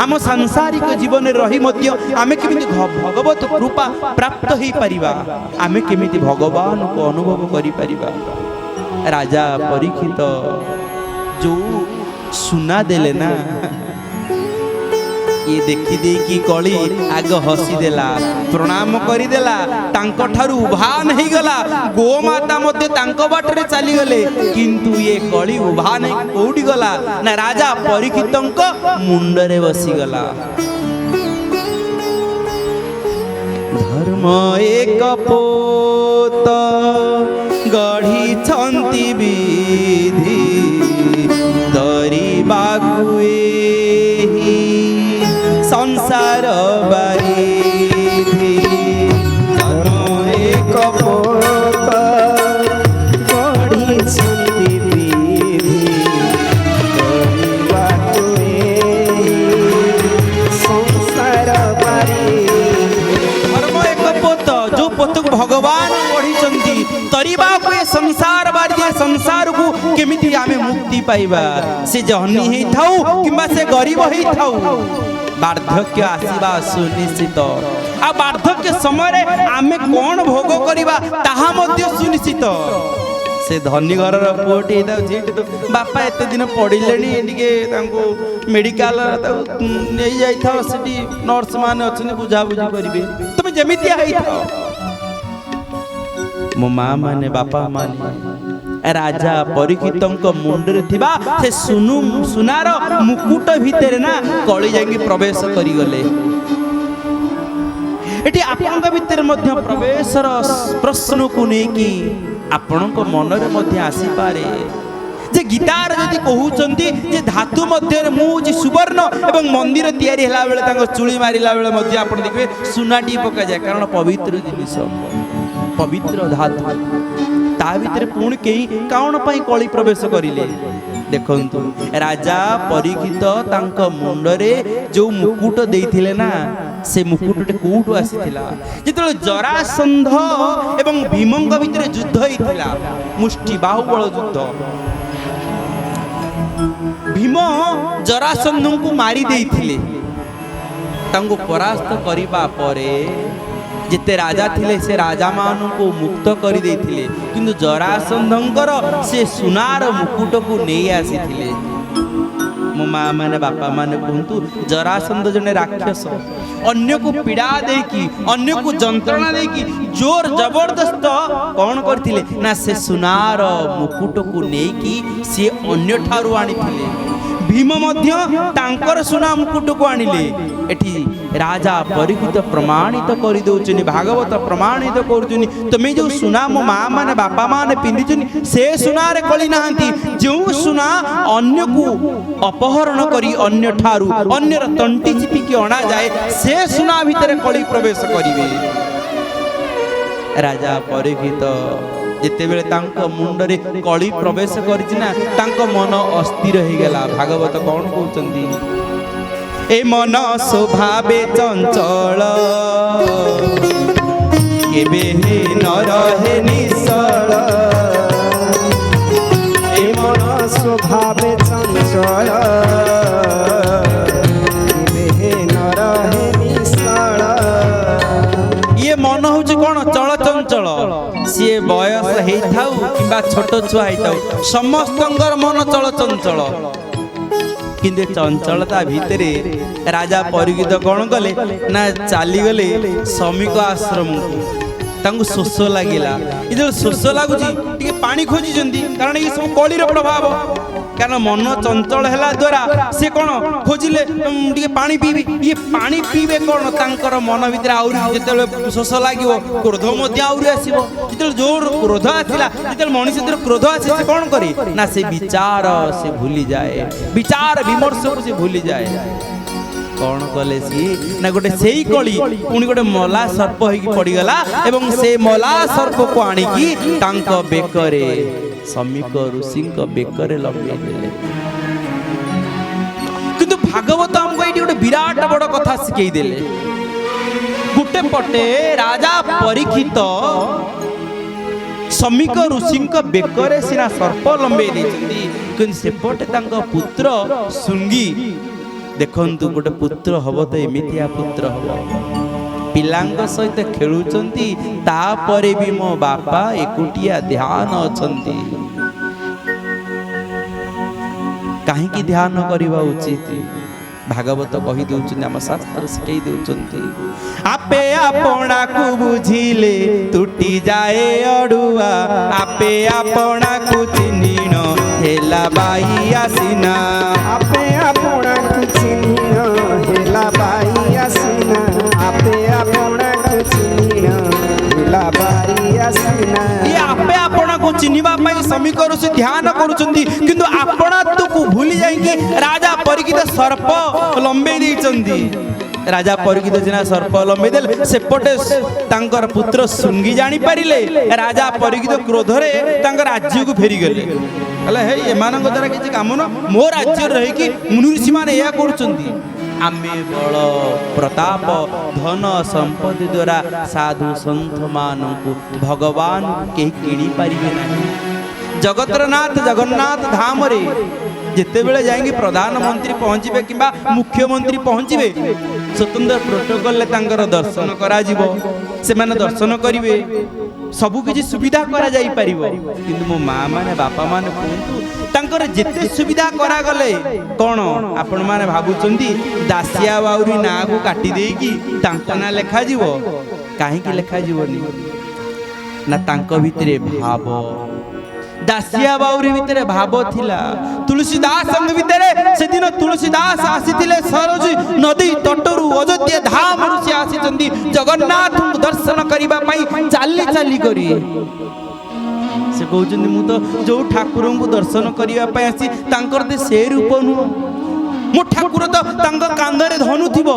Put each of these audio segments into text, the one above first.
आम सांसारिक जीवन रही आम केमिति भगवत कृपा प्राप्त हो पारिबा आम केमिति भगवान को अनुभव करि पारिबा। राजा परीक्षित जो सुना देले ना ये देखी दे कि कली आग हसी देला प्रणाम करी देला तांको ठारू उभा नहीं गला गोमाता मते तांको बाटरे चली गले किंतु ये कली उभा नहीं कोडी गला ना राजा परीक्षितंक मुंडरे बसी गला। धर्म एक पोत गढ़ी छंती विधि दरिबाकु एही संसार बारिधि। धर्म एक पोत गढ़ी छंती विधि दरिबाकु एही संसार बारिधि। धर्म एक पोत जो पोत को भगवान गढ़ी तरीबा को संसार बारिया संसार को केमिति आमे मुक्ति पाइबा से जहनी हे थाउ किबा से गरीब हे थाउ वार्धक्य आसीबा सुनिश्चित आ वार्धक्य समय रे आमे कोन भोग करिबा ताहा मध्ये सुनिश्चित। से धनी घर पुओटी तो बापा एत दिन पड़िले मेडिकल नहीं जाइथा सेठी नर्स मान अच्छे बुझाबुझी करेंगे तुम जमीती मो माँ माने बापा माने राजा परीक्षितंक मुंडरे थिबा से सुनार मुकुट भितर ना कली जाई प्रवेश करी गले। एटी आपनका भितर मध्य प्रवेशर प्रश्न को नेकी आपनक मनरे मध्य आसी पारे जे गीतार जदि कहउचंती जे धातु मध्य मुजी सुवर्ण एवं मंदिर तयारी हला बेले तांको चुली मारिला बेले मध्य आपण देखबे सुनाटी पका जाय कारण पवित्र जिनिस पवित्र धातु ता भितर पुणी कई कौन पाई कली प्रवेश करिले। देखंतु राजा परीक्षित तांक मुंडरे जो मुकुट देइथिले ना से मुकुटटे कोठु आसीथिला जेतले जरासंध एवं भीमंग भितर युद्ध होइथिला मुष्टि बाहुबल युद्ध। भीम जरासंध को मारी देइथिले तांको परास्त करिबा परे जिते राजा थिले से राजा मान को मुक्त कर देथिले किंतु जरासंधंकर से सुनार मुकुट को नहीं आसी थिले। मो माँ माने बापा माने कहतु जरासंध जने राक्षस अन्य को पीड़ा देकी अन्य को जंत्रणा देकी जोर जबरदस्त कौन करथिले ना से सुनार मुकुट को नेकी से अन्य ठारू आनी थिले। भीम मध्य तांकर सुना मुकुट को आनिले। एठी राजा परीक्षित प्रमाणित कर दउचनी भागवत प्रमाणित करूचनी तमे जो सुना मो माँ माने बापा माने पिंदिचनी से सुना रे कली नाहंती जो सुना अन्य को अपहरण करी अन्य ठारू अन्य तंटी चिपी के अणा जाए से सुना भितर कली प्रवेश करिवे। राजा परीक्षित जिते बेले तांको मुंडरे कली प्रवेश करिना तांको मन अस्थिर हो गला। भागवत कौन कहउचंदी ए मन स्वभावे चंचल केबे हे न रहे निश्चल। ए मन स्वभावे चंचल केबे हे न रहे निश्चल। ये मन होची कोन चल चंचल सी बयस हे थाउ किबा छोट छुआ हे थाउ समस्तंगर मन चल चंचल किंतु चंचलता भितरे राजा परीक्षित कौन कले ना चली गले श्रमिक आश्रम को शोष लगिला जो शोष लगुच पानी खोजी कारण ये सब कलिर प्रभाव कारण मन चंचल है द्वारा से कौन खोजिले पानी पीबे ये पानी पीबे कौन तांकर मन भितर आउरी जो शोष लगे क्रोध आउरी आसो जो जोर क्रोध आसला जो मनीष क्रोध आसे से कौन करे ना से विचार से भूली जाए विचार विमर्श को से भूली जाए। कौन कले सी ना गोटे से ही कली पुणी गोटे मला सर्प हो पड़गला एवं से मला सर्प को आनिकी तांको बेकरे समीक ऋषि बेकरे लगे देले। किंतु भागवत हमको ये गोटे विराट बड़ कथा शिखई देले। गोटे पटे राजा परीक्षित समीक ऋषि बेकरे सिना सर्प लंबे देछंती किंतु सेपटे तांको पुत्र सुंगी देखंतु गोटे पुत्र हब तो एमितिया पुत्र हब पिलांग सहित खेलुचंती तापरे भी मो बापा एकुटिया ध्यान अछंती काहे ध्यान करवा उचित भागवत कही दउछन हम शास्त्र सिखै दउछन आपे आपणा को बुझिले टूटी जाए अडुआ आपे आपणा को चिन्हिन हेला बाई आसीना आपे आपणा को चिन्हिन हेला बाई आसीना आपे आपणा को चिन्हिन हेला बाई आसीना ये आपे आपणा को चिन्हिबा पई समी करूसी ध्यान करूचंती किंतु आपणा तो को भूली जाई कि राजा परिकित सर्प लंबे दैचंती राजा परिकित जिना सर्प लंबे देल सेपटे तांकर पुत्र सुंगी जानी पारिले राजा परिकित क्रोध रे तांकर राज्य को फेरी गेले कहले हे एमानक द्वारा किछि काम न मो राज्य रही कि मुनि ऋषि माने या करूचंती आमे बल प्रताप धन संपत्ति द्वारा साधु संत मानकु भगवान के किणी पारिबे नाही जगतर नाथ जगन्नाथ धाम रे जिते बेले जाएंगे प्रधानमंत्री पहुंचे कि मुख्यमंत्री पहुंचे स्वतंत्र प्रोटोकॉल दर्शन करा से माने दर्शन करेंगे सबु किछि सुविधा करा जाई परिबो किंतु मो मां माने बापा माने कहंतु तांकर जेते सुविधा करा गले कोन आपण माने भाबुचंदी दासिया बाउरी ना को काटी देकी तांका ना लेखा जीवो काहे कि लेखा जीवोनी ना तांको भितरे भाव दासिया बाउरी भितरे भाव थिला तुलसीदास संग भितरे से दिन तुलसीदास आसीथिले सरजू नदी तटरू अयोध्या धाम रु से आसीचंदी जगन्नाथ दर्शन करिबा पई चाली चाली करी से कहउचंदी मु तो जो ठाकुर को दर्शन करिबा पई आसी तांकर दे से रूप नु मो ठाकुर तो तांग कांदरे धनु थिबो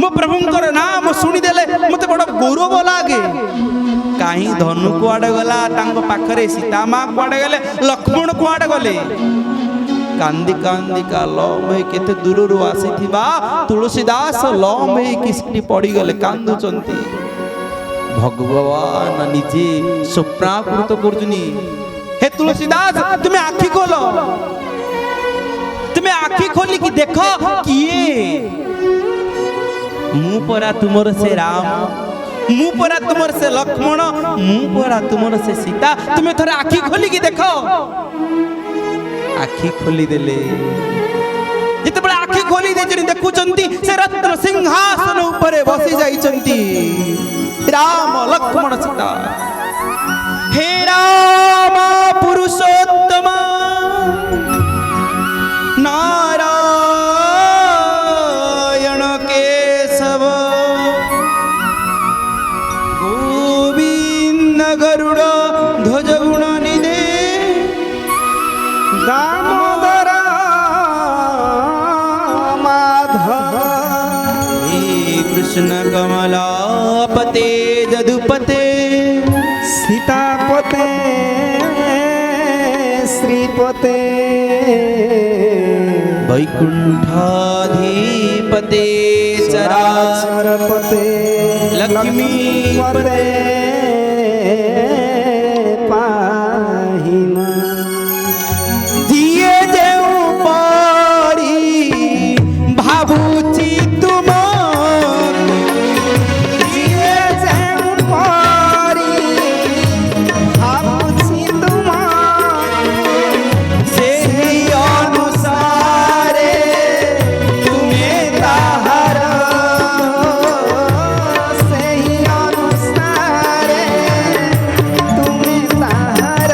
मो प्रभुंकर नाम सुनी देले मते बड़ गौरव लागे काई धनु कुआडे गला तांको पाखरे सीता मां कुआडे गले लक्ष्मण कुआडे गले कांदी कांदी का लमे केते दूररु आसीथिबा तुलसीदास लमे किसटी पड़ी गले कांदुचंती भगवान निजे स्वप्नाकृत करजुनी हे तुलसीदास तुम्हें आखी खोलो तुम्हें आखी खोली कि देखो किए मु परा तुमर से राम मु परा तुमर से लक्ष्मण मु परा तुमर से सीता तुम्हें थोड़ा आखी खोली की देखो आखी खोली देले जिते बड़ा आखी खोली दे जनी देखुचंती से रत्न सिंहासन ऊपर बसी जाईचंती राम लक्ष्मण सीता हे राम पुरुषोत्तम नारायण केशव गरुड़ ध्वज गुण निधे दामोदर माधव कृष्ण कमलापते जदुपते सीतापते श्रीपते वैकुंठाधिपते चराचरपते लक्ष्मीपते पाहिना जिए जेउ परी भाबुची तुम जिए जेउ परी भाबुची तुम सेही अनुसारे तुम्हें ताहर सेही अनुसारे तुम्हें ताहर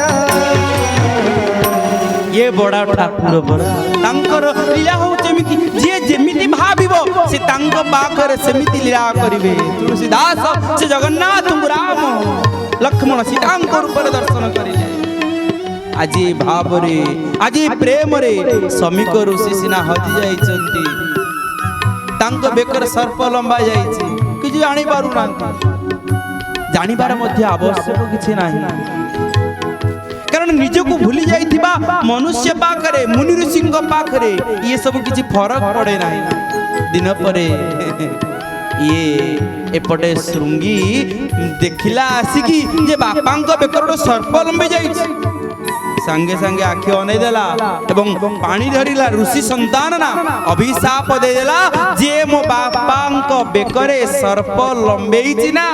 ये बड़ा ठाकुर बड़ा तांकर लीला हो जेमिति जे जेमिति भाबिबो से तांको पाखरे सेमिति लीला करिवे तुलसीदास से जगन्नाथ राम लक्ष्मण सीतांकर ऊपर दर्शन करिले আজি भावरे আজি प्रेम रे समीक ऋषि सिना हजि जाइचंती तांको बेकर सर्प लंबा जाइछि किछि जानि पारु नांती जानिबार मध्य आवश्यक किछि नाही कारण निजको भूली जाइथिबा मनुष्य पाखरे मुनि ऋषि पाखरे ये सब किछि फरक पड़े नाही दिन परे ये एपटे श्रृंगी देखिला आसिकी जे बापांक बेकर सर्प लंबे जाइछि ସାଙ୍ଗେ ସାଙ୍ଗେ ଆଖି ଅନେଇ ଦେଲା ଏବଂ ପାଣି ଧରିଲା। ଋଷି ସନ୍ତାନ ନା ଅଭିଶାପ ଦେଇଦେଲା, ଯିଏ ମୋ ବାପାଙ୍କ ବେକରେ ସର୍ପ ଲମ୍ବେଇଛି ନା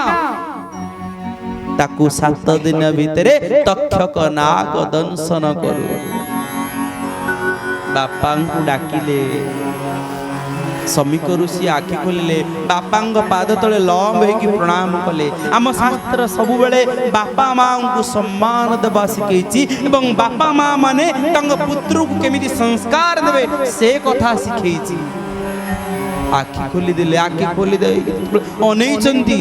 ତାକୁ 7 ଦିନ ଭିତରେ ତକ୍ଷକ ନାଗ ଦଂଶନ କରୁ। ବାପାଙ୍କୁ ଡାକିଲେ। ସମୀକ ଋଷି ଆଖି ଖୋଲିଲେ, ବାପାଙ୍କ ପାଦ ତଳେ ଲମ୍ବ ହେଇକି ପ୍ରଣାମ କଲେ। ଆମ ଶାସ୍ତ୍ର ସବୁବେଳେ ବାପା ମାଙ୍କୁ ସମ୍ମାନ ଦେବା ଶିଖେଇଛି ଏବଂ ବାପା ମା ମାନେ ତାଙ୍କ ପୁତ୍ରକୁ କେମିତି ସଂସ୍କାର ଦେବେ ସେ କଥା ଶିଖେଇଛି। ଆଖି ଖୋଲିଦେଲେ, ଆଖି ଖୋଲିଦେଇ ଅନେଇଛନ୍ତି,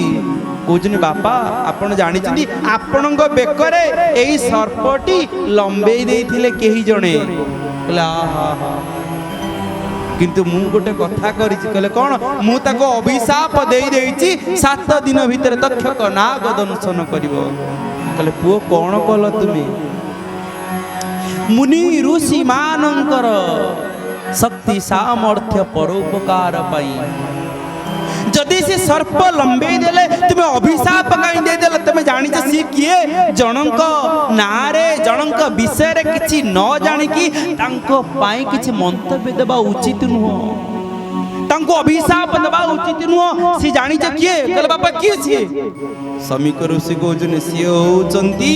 କହୁଛନ୍ତି ବାପା ଆପଣ ଜାଣିଛନ୍ତି ଆପଣଙ୍କ ବେକରେ ଏଇ ସର୍ପଟି ଲମ୍ବେଇ ଦେଇଥିଲେ କେହି ଜଣେ? କହିଲେ ଆହା, କିନ୍ତୁ ମୁଁ ଗୋଟେ କଥା କରିଛି। କହିଲେ କଣ? ମୁଁ ତାକୁ ଅଭିଶାପ ଦେଇଛି 7 ଦିନ ଭିତରେ ତକ୍ଷକ ନାଗ ଦଂଶନ କରିବ। କହିଲେ ପୁଅ କଣ କଲ ତୁମେ? ମୁନି ଋଷି ମାନଙ୍କର ଶକ୍ତି ସାମର୍ଥ୍ୟ ପରୋପକାର ପାଇଁ ଯଦି ସେ ସର୍ପ ଲମ୍ବେଇ ଦେଲେ ତୁମେ ଅଭିଶାପ କାହିଁ ଦେଇଦେଲ? ତୁମେ ଜାଣିଛ ସିଏ କିଏ? ଜଣଙ୍କ ନାଁରେ ଜଣଙ୍କ ବିଷୟରେ କିଛି ନ ଜାଣିକି ତାଙ୍କ ପାଇଁ କିଛି ମନ୍ତବ୍ୟ ଦେବା ଉଚିତ ନୁହଁ, ତାଙ୍କୁ ଅଭିଶାପ ଦେବା ଉଚିତ ନୁହଁ। ସେ ଜାଣିଛ କିଏ? କହିଲେ ବାପା କିଏ ସିଏ? ସମୀକ ଋଷି କହୁଛନ୍ତି ସିଏ ହଉଛନ୍ତି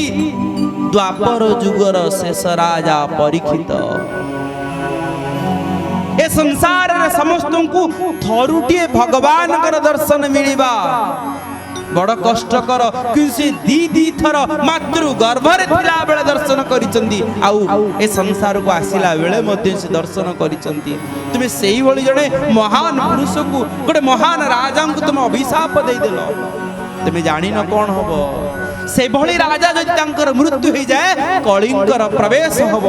ଦ୍ୱାପର ଯୁଗର ଶେଷ ରାଜା ପରୀକ୍ଷିତ। ଏ ସଂସାରରେ ସମସ୍ତଙ୍କୁ ଥରୁଟିଏ ଭଗବାନଙ୍କର ଦର୍ଶନ ମିଳିବା ବଡ଼ କଷ୍ଟକର, କିନ୍ତୁ ସେ ଦି ଥର ମାତୃ ଗର୍ଭରେ ଥିଲା ବେଳେ ଦର୍ଶନ କରିଛନ୍ତି, ଆଉ ଏ ସଂସାରକୁ ଆସିଲା ବେଳେ ମଧ୍ୟ ସେ ଦର୍ଶନ କରିଛନ୍ତି। ତୁମେ ସେଇଭଳି ଜଣେ ମହାନ ପୁରୁଷକୁ, ଗୋଟେ ମହାନ ରାଜାଙ୍କୁ ତୁମେ ଅଭିଶାପ ଦେଇଦେଲ, ତୁମେ ଜାଣିନ କଣ ହବ? ସେଭଳି ରାଜା ଯଦି ତାଙ୍କର ମୃତ୍ୟୁ ହେଇଯାଏ କଳିଙ୍କର ପ୍ରବେଶ ହବ,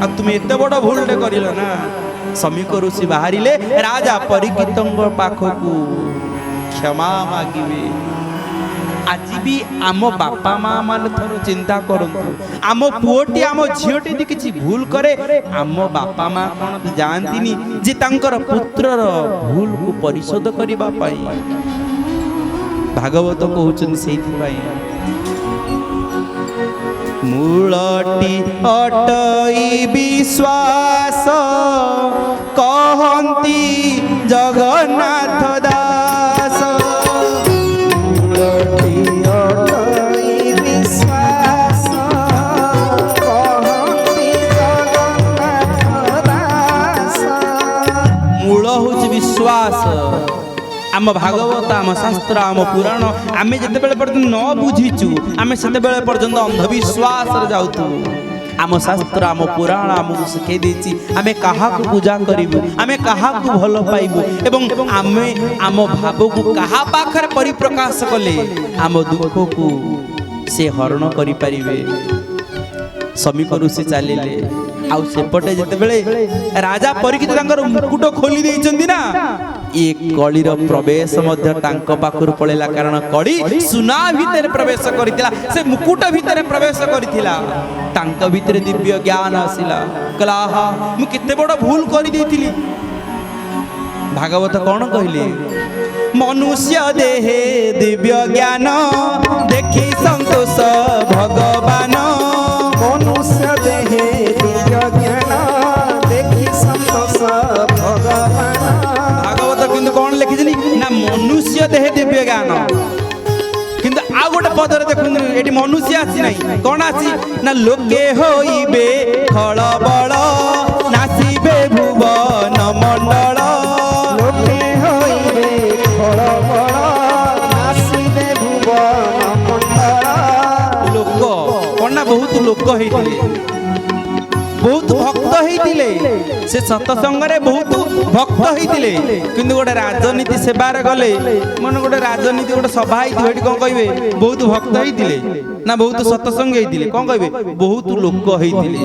ଆଉ ତୁମେ ଏତେ ବଡ଼ ଭୁଲଟେ କରିଲ ନା। ସମୀକ ଋଷି ବାହାରିଲେ ରାଜା ପରୀକ୍ଷିତଙ୍କ ପାଖକୁ କ୍ଷମା ମାଗିବେ। ଆଜି ବି ଆମ ବାପା ମା ମାନେ ଥର ଚିନ୍ତା କରନ୍ତୁ, ଆମ ପୁଅଟି ଆମ ଝିଅଟି ଯଦି କିଛି ଭୁଲ କରେ ଆମ ବାପା ମା କଣ ଜାଣନ୍ତିନି ଯେ ତାଙ୍କର ପୁତ୍ରର ଭୁଲକୁ ପରିଶୋଧ କରିବା ପାଇଁ? ଭାଗବତ କହୁଛନ୍ତି ସେଇଥିପାଇଁ ମୂଳଟି ଅଟଇ ବିଶ୍ୱାସ କହନ୍ତି ଜଗନ୍ନାଥ ଦାସ। ମୂଳଟି ଅଟଇ ବିଶ୍ୱାସ କହନ୍ତି ଜଗନ୍ନାଥ ଦାସ। ମୂଳ ହଉଛି ବିଶ୍ୱାସ। ଆମ ଭାଗବତ, ଆମ ଶାସ୍ତ୍ର, ଆମ ପୁରାଣ ଆମେ ଯେତେବେଳେ ପର୍ଯ୍ୟନ୍ତ ନ ବୁଝିଛୁ ଆମେ ସେତେବେଳେ ପର୍ଯ୍ୟନ୍ତ ଅନ୍ଧବିଶ୍ୱାସରେ ଯାଉଥିବୁ। ଆମ ଶାସ୍ତ୍ର, ଆମ ପୁରାଣ ଆମକୁ ଶିଖେଇ ଦେଇଛି ଆମେ କାହାକୁ ପୂଜା କରିବୁ, ଆମେ କାହାକୁ ଭଲ ପାଇବୁ ଏବଂ ଆମେ ଆମ ଭାବକୁ କାହା ପାଖରେ ପରିପ୍ରକାଶ କଲେ ଆମ ଦୁଃଖକୁ ସେ ହରଣ କରିପାରିବେ। ସମୀକ ଋଷି ଚାଲିଲେ, ଆଉ ସେପଟେ ଯେତେବେଳେ ରାଜା ପରୀକ୍ଷିତ ତାଙ୍କର ମୁକୁଟ ଖୋଲି ଦେଇଛନ୍ତି ନା, ଏ କଳିର ପ୍ରବେଶ ମଧ୍ୟ ତାଙ୍କ ପାଖରୁ ପଳେଇଲା। କାରଣ କଳି ସୁନା ଭିତରେ ପ୍ରବେଶ କରିଥିଲା, ସେ ମୁକୁଟ ଭିତରେ ପ୍ରବେଶ କରିଥିଲା। ତାଙ୍କ ଭିତରେ ଦିବ୍ୟ ଜ୍ଞାନ ଆସିଲା। କହିଲା ଆହା, ମୁଁ କେତେ ବଡ଼ ଭୁଲ କରିଦେଇଥିଲି। ଭାଗବତ କଣ କହିଲେ? ମନୁଷ୍ୟ ଦେହେ ଦିବ୍ୟ ଜ୍ଞାନ ଦେଖି ସନ୍ତୋଷ ଭଗବାନ। ମନୁଷ୍ୟ ଦେହେ ଦିବ୍ୟ ଜ୍ଞାନ ଦେଖି ସନ୍ତୋଷ ଭଗବାନ। ଭାଗବତ କିନ୍ତୁ କଣ ଲେଖିଛନ୍ତି ନା ମନୁଷ୍ୟ ଦେହେ ଦିବ୍ୟ ଜ୍ଞାନ, କିନ୍ତୁ ଆଉ ଗୋଟେ ପଦରେ ଦେଖନ୍ତୁ ଏଠି ମନୁଷ୍ୟ ଆସି ନାହିଁ, କଣ ଆସି ନା ଲୋକେ ହୋଇବେ ଖଳବଳ ନାସିବେ ଭୁବନ ମଣ୍ଡଳ। ଲୋକେ ହୋଇବେ ଖଳବଳ ନାସିବେ ଭୁବନ ମଣ୍ଡଳ। ଲୋକ କଣ ନା ବହୁତ ଲୋକ ହେଇଥିଲେ, ବହୁତ ଭକ୍ତ ହେଇଥିଲେ, ସେ ସତସଙ୍ଗରେ ବହୁତ ଭକ୍ତ ହେଇଥିଲେ, କିନ୍ତୁ ଗୋଟେ ରାଜନୀତି ସେବାରେ ଗଲେ, ମାନେ ଗୋଟେ ରାଜନୀତି ଗୋଟେ ସଭା ହେଇଥିବ, ଏଠି କଣ କହିବେ? ବହୁତ ଭକ୍ତ ହେଇଥିଲେ ନା ବହୁତ ସତସଙ୍ଗ ହେଇଥିଲେ? କଣ କହିବେ? ବହୁତ ଲୋକ ହେଇଥିଲେ।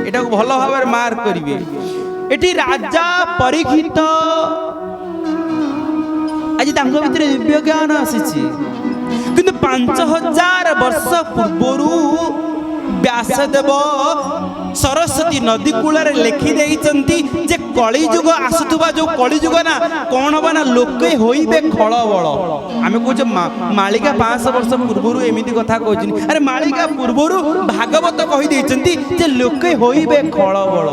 ଏଟାକୁ ଭଲ ଭାବରେ ମାର୍କ କରିବେ। ଏଠି ରାଜା ପରୀକ୍ଷିତ ଆଜି ତାଙ୍କ ଭିତରେ ଦିବ୍ୟ ଜ୍ଞାନ ଆସିଛି, କିନ୍ତୁ 5000 ବର୍ଷ ପୂର୍ବରୁ व्यासदेव सरस्वती नदी कूल लिखि देइचंती जे कलिजुग आसुथुबा जो कलिजुग ना कौन हबा ना लोके होइबे खळबळ आमे कहूचे मालिका 500 वर्ष पूर्वरु एमिति कथा कहउछिन अरे मालिका पूर्वरु भागवत कहि देइचंती जे लोके होइबे खळबळ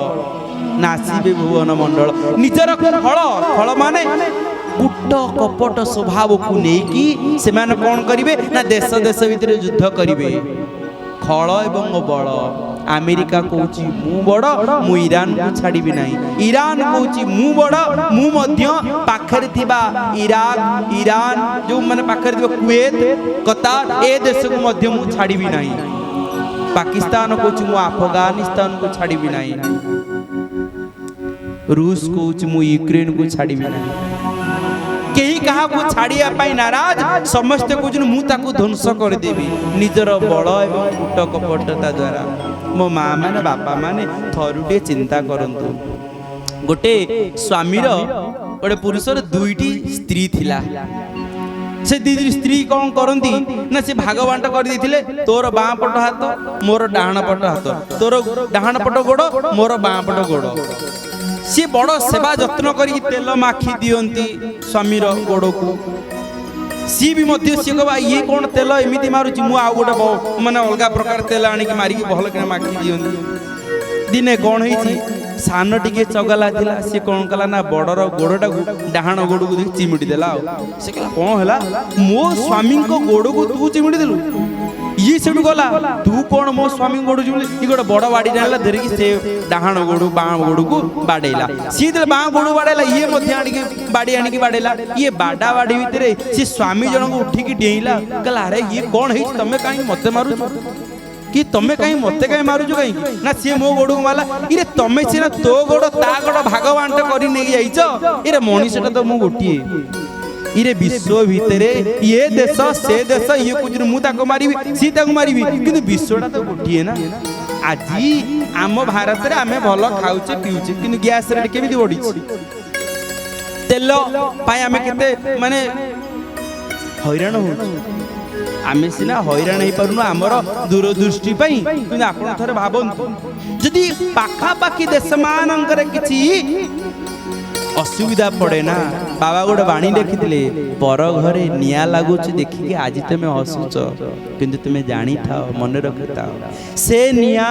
नासिबे भुवन मंडल निजर खळ खळ माने कुट कपट स्वभाव को नेकी से माने कोन करिवे ना देश देश भितर युद्ध करिवे खळ एवं बळ अमेरिका कहूची मु बड़ मु ईरान को छाड़बी नहीं ईरान कहूची मु बड़ मु मध्य पाखरे थिबा इराक ईरान जो माने पाखरे थिबा कुवैत कतार ए देश को मध्य मु छाड़बी नहीं पाकिस्तान कहूची मु अफगानिस्तान को छाड़बी नहीं रूस कहूची मु यूक्रेन को छाड़बी नहीं केही कहा को छाड़िया पाई नाराज समस्त को मु ताकू ध्वंस कर देबी निजर बळ एवं कुट कपटता द्वारा मो माँ माने बापा माने थरुटे चिंता करंतु गोटे स्वामीर गोटे पुरुषर दुईटी स्त्री थिला से दीदी स्त्री कौन करती ना से भागवांट कर देथिले तोर बाँ पट हाथ मोर डाहाण पट हाथ तोर डाहाण पट गोड़ मोर बाँ पट गोड़ सी बड़ सेवा जत्न करी तेल माखी दियंती स्वामीर गोड़ को सी भी मध्य सी कहबा ये कौन तेल एमिति मारुची मु आउ गोटे माने अलगा प्रकार तेल आनी की मारी भल के माखी दियंती दिने कौन होईची सान टिके चगला थिला सी कौन कला ना बड़र गोड़टा को डाहाण गोड़ को देखि चिमिटी देला से कहला कौन हला मो स्वामी को गोड़ को तू चिमिटी देलु ये सेठू गला तू कौन मो स्वामी गोड़ चिमिटी ई गोटे बड़ बाड़ी डाला धरि की से डाहाण गोड़ बाँ गोड़ को बाडेला सी दे बाँ गोड़ बाडेला ये मध्य आनी के बाड़ी आनी की बाडेला ये बाडा बाड़ी भितरे सी स्वामी जन को उठी की डेइला कहला अरे ये कौन है तमे काई मते मारू कि तमे कहीं मते कहीं मारुछु कहीं ना सी मो गोड़ को माला इरे तमे सिना तो गोड़ ता गोड़ भागवांट करी नै जाइछो इरे मनीषटा तो मु गोटिए इरे विश्व भितरे ये देश से देश ये कुछ मु ताको मारिबी सी ताको मारिबी किंतु विश्वटा तो गोटिए ना आजी आम भारत रे आमे भलो खाउचे पिउचे किंतु गैस रेट केमिति बढ़िछि तेल पाई आमे केते माने हैरान होउछि आमे सिना हैरान हो पारुनु आमर दूरदृष्टि पाई किंतु आपण थरे भाबंतु जदि पाखा पाखी देश मानकर किछि असुविधा पड़े ना बाबा गोटे बाणी लिखिथिले पर घरे निया लागुछि देखिके आज तुम हसुच किंतु तुम जानी थाओ मन रखि थाओ से निया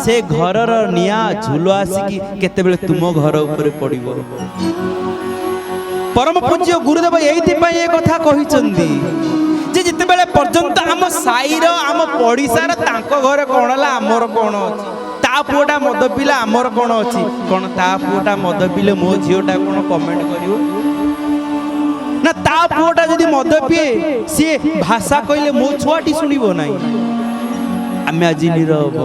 से घरर निया झुलो आसिकी केते बेले तुम घर ऊपर पड़िबो परम पूज्य गुरुदेव एइथि पई ए कथा कहिचंदी जे जिते बेले पर्यंत आम साईर आम पड़िसार तांको घरे कोन हला हमर कोन अछि ता पुओटा मद पिला हमर कोन अछि कोन ता पुओटा मद पिले मो झियोटा कोन कमेंट करिवो ना ता पुओटा जदी मद पिए से भाषा कइले मो छुआटी सुनिबो नाही आमे आजि नीरव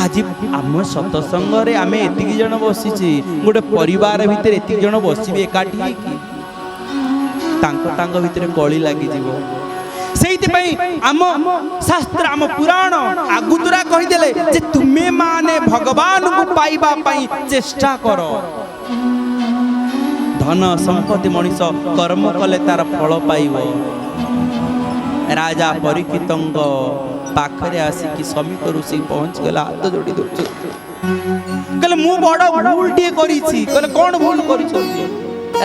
आज आम सतसंग रे आमे एतिकी जण बसिछि गोटे परिवार भितर एतिकी जण बसिबे एकाठी की तांको भितर कळी लागि जीवो आम शास्त्र आम पुराण आगुतरा कहीदेले जे तुमे माने भगवान को पाइबा पाई चेष्टा करो धन संपत्ति मनीष कर्म कले तार फल पाइबो राजा परीक्षितंग पाखरे आसिकी समीप ऋषि पहुंच गला हाथ जोड़ी दो कहले मु बड़ भूल टे करिछि कहले कोन भूल करिछो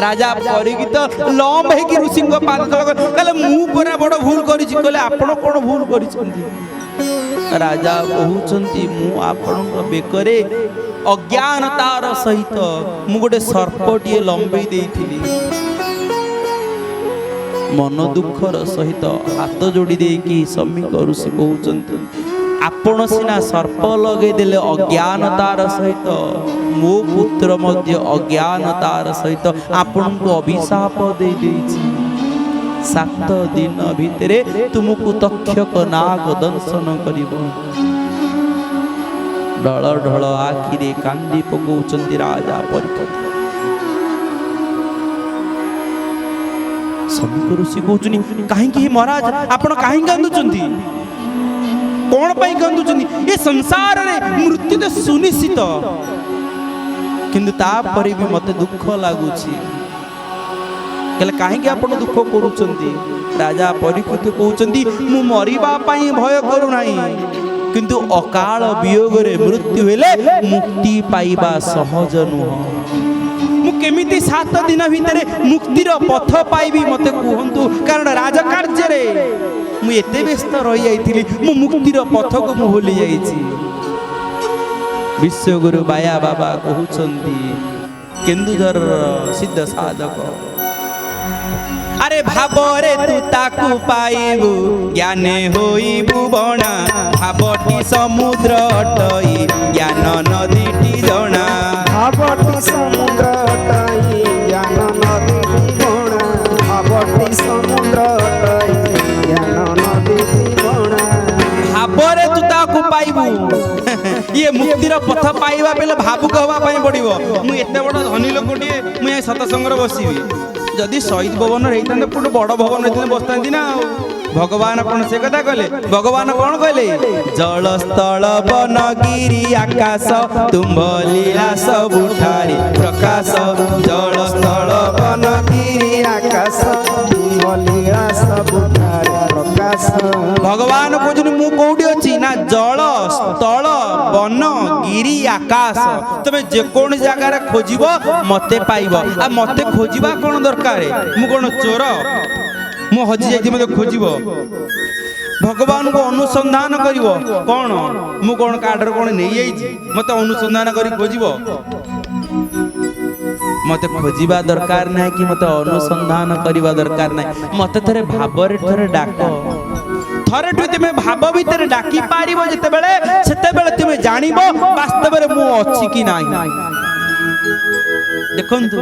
राजा परीक्षित लंब है कि ऋषि को पाद तल कहले मु परा बड़ भूल करिछि कहले आपण कोन भूल करिछंती राजा कहउछंती मु आपण को बेकरे अज्ञानतार सहित मु गोटे सर्पटिए लंबई देइथिली मन दुखर सहित हाथ जोड़ी देकी समीक ऋषि कहउछंती आपण सिना सर्प लगे देले अज्ञानतार सहित मो पुत्र मध्य अज्ञानतार सहित आपण को अभिशाप दे देछि 7 दिन भितरे तुमको तक्षक नाग दंशन करिबो ढळ ढळ आखिरे कांदी पकौचंती राजा परीक्षित समीक ऋषि कहउचनी काहे कि महाराज आपण काहे कांदुचंती कौन पाई कांदुचंती ए संसार रे मृत्यु तो सुनिश्चित किंतु तापरे भी मते दुख लागुची कहले काहे कि आपण दुख करूचंती राजा परीक्षित कहउचंती मु मरिबा पाई भय करू नाही किंतु अकाल वियोगरे मृत्यु हेले मुक्ति पाइबा सहज नुह मु केमिति 7 दिन भितर मुक्तिर पथ पाइबी मते कहंतु कारण राजकार्य रे मु एते व्यस्त रही जाइथिली मु मुक्तिर पथ को मु भूली जाइछि। विश्वगुरु बाया बाबा कहउछंती केन्दुझर सिद्ध साधक अरे भाबरे तू ताकू पाइबू ज्ञाने होइबू बणा भाबटी समुद्र अटई ज्ञान नदीटी जणा भाबटी समुद्र अटई ज्ञान नदीटी जणा भाबटी समुद्र अटई ज्ञान नदीटी जणा भाबरे तू ताकू पाइबू ये मुक्तिर पथ पाइबा बेले भावुक हवा पई पड़िबो मु एते बड़ धनी लोकटिए मु ए सतसंगर बसिबी जदि शहीद भवन रही पुट बड़ भवन रही बसता ना भगवान कौन से कथा कहले भगवान कौन कहले जल स्थल वन गिरी आकाश तुम्भ लीला सबुठारी प्रकाश जल स्थल वन गिरी आकाश तुम्भ लीला सबुठारी प्रकाश भगवान कहउछन मु कोउठी अछि ना जल स्थल वन गिरी आकाश तमे जे कोन जगह रे खोजिबो मते पाइबो आ मते खोजिबा कोन दरकार मु कोन चोर मु हजि जाइति मते खोजिबो भगवान को अनुसंधान करिवो कोन मु कोन काडर कोन नै जाइछि मते अनुसंधान करी खोजिबो मते खोजिबा दरकार नै कि मते अनुसंधान करिबा दरकार नै मते थरे भाबरे थरे डाको थरे तुमे भाव भीतर डाकी पारिबो जते बेले सेते बेले तुमे जानिबो वास्तव रे मु अछि कि नाही देखंतु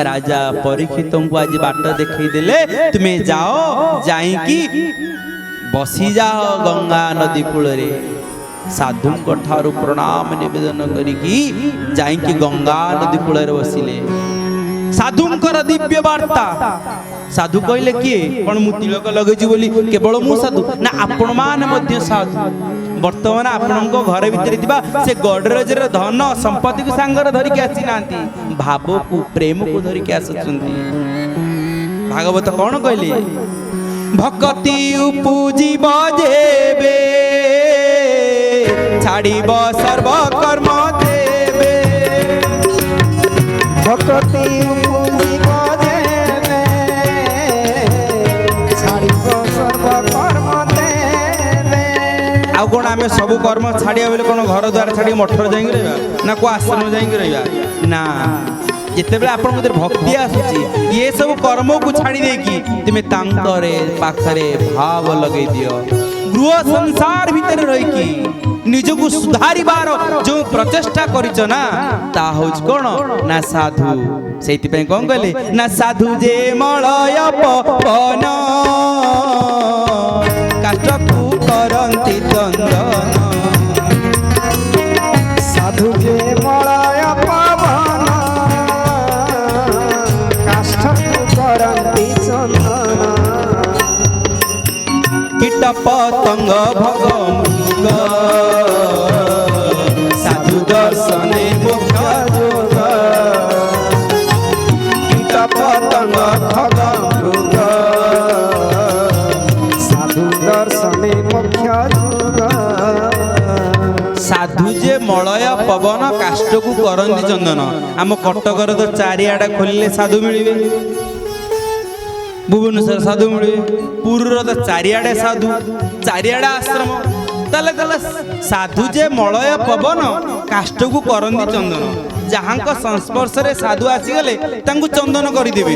राजा परीक्षित को आज बाट देखई देले तुमे जाओ जाई कि बसी जाओ गंगा नदी कूल रे साधु ठारू प्रणाम निवेदन करिकी जाई कि गंगा नदी कूल रे बसिले साधुंकर दिव्य वार्ता साधु कहले किए कौन मु तिलक लगेछि बोली केवल मु साधु ना आपण मान मध्य साधु वर्तमान आपनको घर भितर दिबा से गडरेज रे धन संपत्ति को सांगर धरि के आसी नांती भाव को प्रेम को धरि के आसुचंती भागवत कौन कहले भक्ति उपजीव जेबे छाड़ीब सर्व कर्म देबे भक्ति उपजीव जेबे छाड़ीब सर्व कर्म देबे आ कोन आमे सब कर्म छाड़िया बेले कोन घर द्वार छाड़ी मठर जाई रहबा ना को आश्रम जाई रहबा ना जिते बेले आपन मधे भक्ति आसुची ये सब कर्म को छाड़ी दे की तुमे तांतरे पाखरे भाव लगै दियो गृह संसार भीतर रही की निजको सुधारिबार जो प्रचेष्टा करिछ ना ता होच कोन ना साधु सेति पे कोन कहले ना साधु जे मलय पवन काटकु करंती चंदन साधु जे मलय पवन काष्ठकु करंती चंदन कीट पतंग भगमृग साधु दर्शने मुख्य जोग कीट पतंग भगमृग साधु दर्शने मुख्य जोग साधु जे मलय पवन काष्ठ को करंती चंदन आम कटकर तो चारिआडा खोलिले साधु मिलिबे भुवनेश्वर साधु मिले पुर तो चारिआडे साधु चारिआडा आश्रम ताले ताले साधु जे मलय पवन काष्ठ को करंती चंदन जहाँ संस्पर्श रे साधु आसीगले तांकु चंदन करदेवे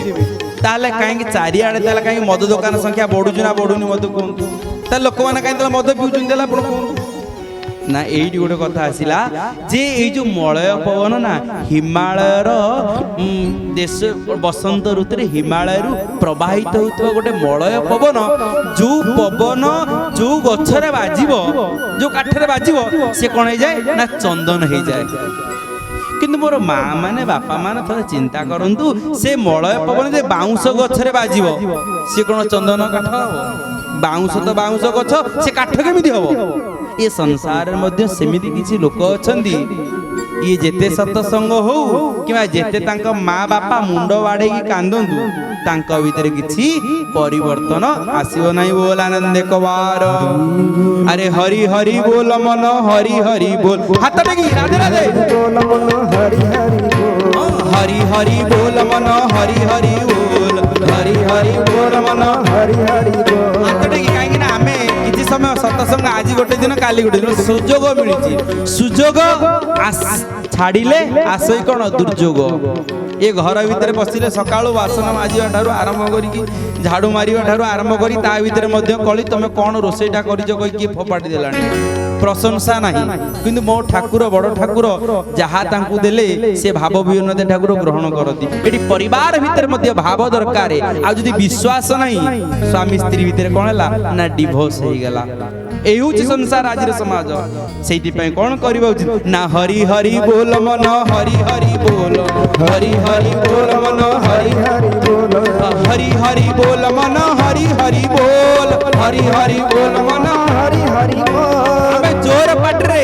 ताले कहीं चारिआडे ताले कहीं मद दुकान संख्या बढ़ुछु ना बढ़ुनी मत कहतु ताले लोक माने कहीं मद पिउछन ताले आपण कहतु ना एइटी गोटे कथा आसिला जे ए जो मलय पवन ना हिमालयर देश बसंत ऋतु हिमालय प्रवाहित होता गोटे मलय पवन जो पवन जो गछरे बाजिबो जो काठरे बाजिबो से कौन हो जाए ना चंदन हो जाए किंतु मोर माँ माने बापा माने थोड़ा चिंता करंतु से मलय पवन जे बाउंस गछरे बाजिबो से कौन चंदन काठ हबो बाउंस तो बाउंस गछ से काठ केमिति हबो ये संसार मध्य सेमिति किछि लोक अछंती ये जेते सत्संग हो कि जेते तांका माँ बापा मुंड बाड़े कांदंतु तांका भीतर किछि परिवर्तन आसीबो नाही। बोल आनंद कबार अरे हरि हरि बोल मन हरि हरि बोल हाथ टेकी राधे राधे बोल मन हरि हरि बोल हरि हरि बोल मन हरि हरि बोल हरि हरि बोल मन हरि हरि बोल हाथ टेकी काहेकि ना आमे किछि समय सत्संग आज गोटे दिन काली गोटे दिन सुजोग मिलिछि सुजोग छाड़िले आसई कोन दुर्जोग ये घर भितर बसिले सकाळु बासन माजिवा ठारू आरंभ करी झाड़ू मारिवा ठारू आरंभ करी ता भितर मध्य कली तमे कोन रोसेटा करिजो कहि कि फोपाडी देलानी प्रशंसा नाही किंतु मो ठाकुर बड़ ठाकुर जहा तांकु देले से भाव विनोद ठाकुर ग्रहण करती एटी परिवार भितर मध्य भाव दरकार आ जदी विश्वास नाही स्वामी स्त्री भितर कोन हला ना डिवोर्स हे गेला एही होची संसार आजिर समाज सेति पय कोन करबा उचित ना हरि हरि बोल मन हरि हरि बोल हरि हरि बोल मन हरि हरि बोल हरि हरि बोल मन हरि हरि बोल हरि हरि बोल मन हरि हरि बोल आमे जोर पाटरे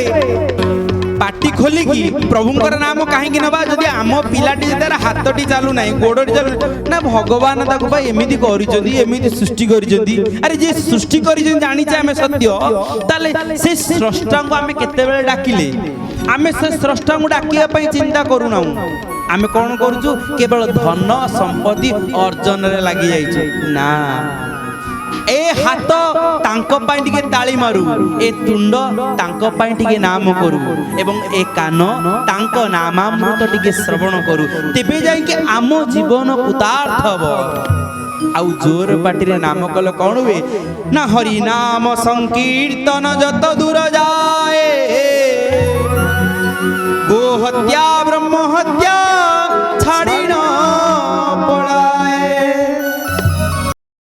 पाटी खोली की प्रभुंकर नाम कहीं नबा जदि आम पिलाटी तार हाथटी चालू ना गोड़टी चालू ना भगवान ताको भाई एमिति करिसेंती एमिति सृष्टि करिसेंती अरे जे सृष्टि करिसें जानिचे आमे सत्य ताले से स्रष्टा को आमे केते बेले डाकिले आमे से स्रष्टा को डाकिया पई चिंता करूना आमे कोन करूछु केवल धन संपत्ति अर्जन रे लागि जाइछे ना ए हाथ तांको पाई टिके ताली मारू ए तुंड तांको पाई टिके नाम करू एवं ए कान तांको नामामृत टिके श्रवण करू तेबे जाई के आम जीवन पुतार्थ हबो आउ जोर पाटी रे नाम कल कोन हुए ना हरि नाम संकीर्तन जत दूर जाए गो हत्या ब्रह्म हत्या